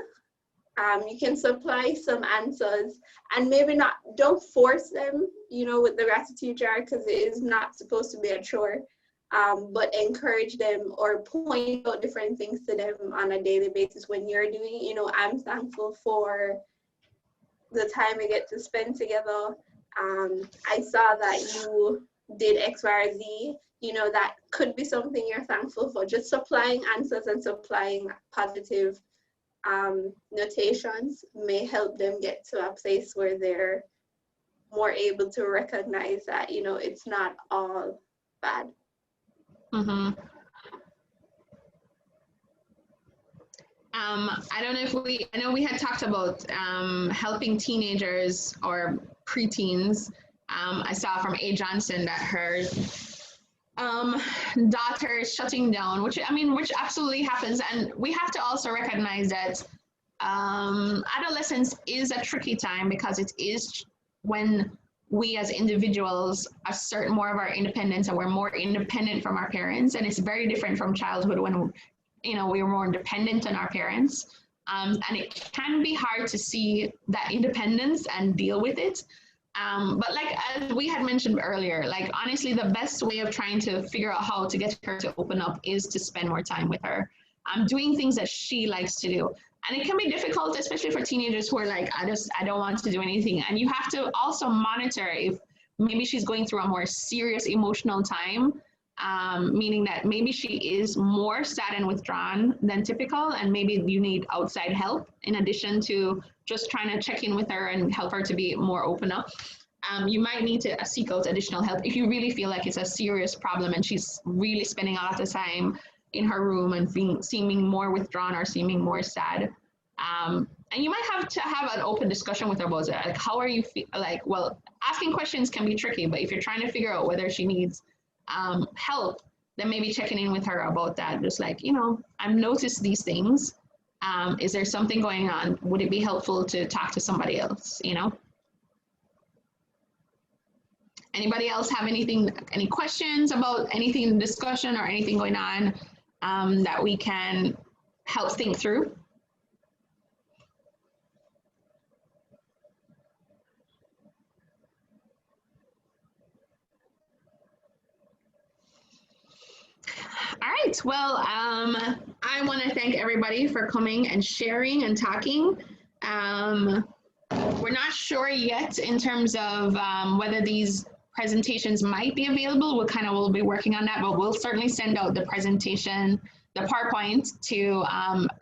You can supply some answers, and maybe not, don't force them, you know, with the gratitude jar, because it is not supposed to be a chore, but encourage them or point out different things to them on a daily basis when you're doing, you know, I'm thankful for the time we get to spend together. I saw that you did X, Y, or Z, you know, that could be something you're thankful for. Just supplying answers and supplying positive notations may help them get to a place where they're more able to recognize that, you know, it's not all bad. I don't know if I know we had talked about helping teenagers or preteens. I saw from A. Johnson that her daughter is shutting down, which absolutely happens. And we have to also recognize that adolescence is a tricky time, because it is when we as individuals assert more of our independence, and we're more independent from our parents. And it's very different from childhood when, you know, we were more dependent on our parents. And it can be hard to see that independence and deal with it. But like, as we had mentioned earlier, like, honestly, the best way of trying to figure out how to get her to open up is to spend more time with her, doing things that she likes to do. And it can be difficult, especially for teenagers who are like, I don't want to do anything. And you have to also monitor if maybe she's going through a more serious emotional time, meaning that maybe she is more sad and withdrawn than typical, and maybe you need outside help in addition to just trying to check in with her and help her to be more open up. You might need to seek out additional help if you really feel like it's a serious problem and she's really spending a lot of time in her room and seeming more withdrawn or seeming more sad. And you might have to have an open discussion with her about it. Like, how are you like, well, asking questions can be tricky, but if you're trying to figure out whether she needs help, then maybe checking in with her about that. Just like, you know, I've noticed these things. Is there something going on? Would it be helpful to talk to somebody else, you know? Anybody else have any questions about anything in the discussion or anything going on that we can help think through? All right, well, I want to thank everybody for coming and sharing and talking. We're not sure yet in terms of whether these presentations might be available. We'll be working on that, but we'll certainly send out the presentation, the PowerPoint, to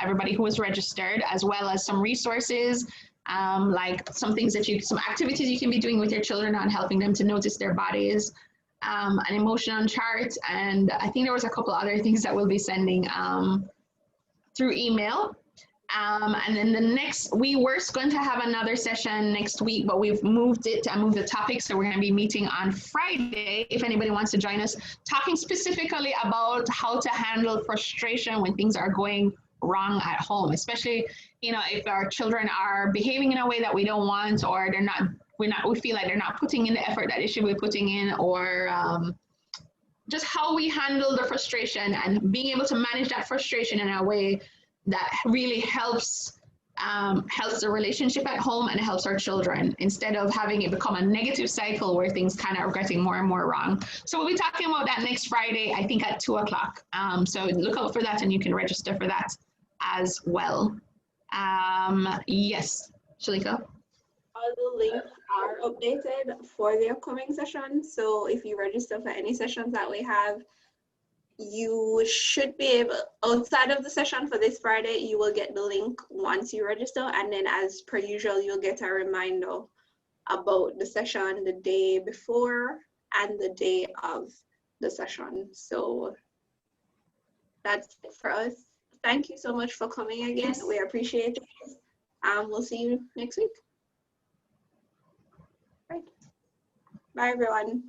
everybody who was registered, as well as some resources, like some activities you can be doing with your children on helping them to notice their bodies, an emotion chart, and I think there was a couple other things that we'll be sending through email. And then we were going to have another session next week, but we've moved it. I moved the topic, so we're going to be meeting on Friday. If anybody wants to join us, talking specifically about how to handle frustration when things are going wrong at home, especially, you know, if our children are behaving in a way that we don't want, or we feel like they're not putting in the effort that they should be putting in, or just how we handle the frustration and being able to manage that frustration in a way that really helps the relationship at home and helps our children, instead of having it become a negative cycle where things kind of are getting more and more wrong. So we'll be talking about that next Friday, I think at 2 o'clock. So look out for that, and you can register for that as well. Yes, Shalika? All the links are updated for the upcoming session. So if you register for any sessions that we have, you should be able, outside of the session for this Friday, you will get the link once you register. And then as per usual, you'll get a reminder about the session the day before and the day of the session. So that's it for us. Thank you so much for coming again. Yes. We appreciate it. We'll see you next week. Right. Bye, everyone.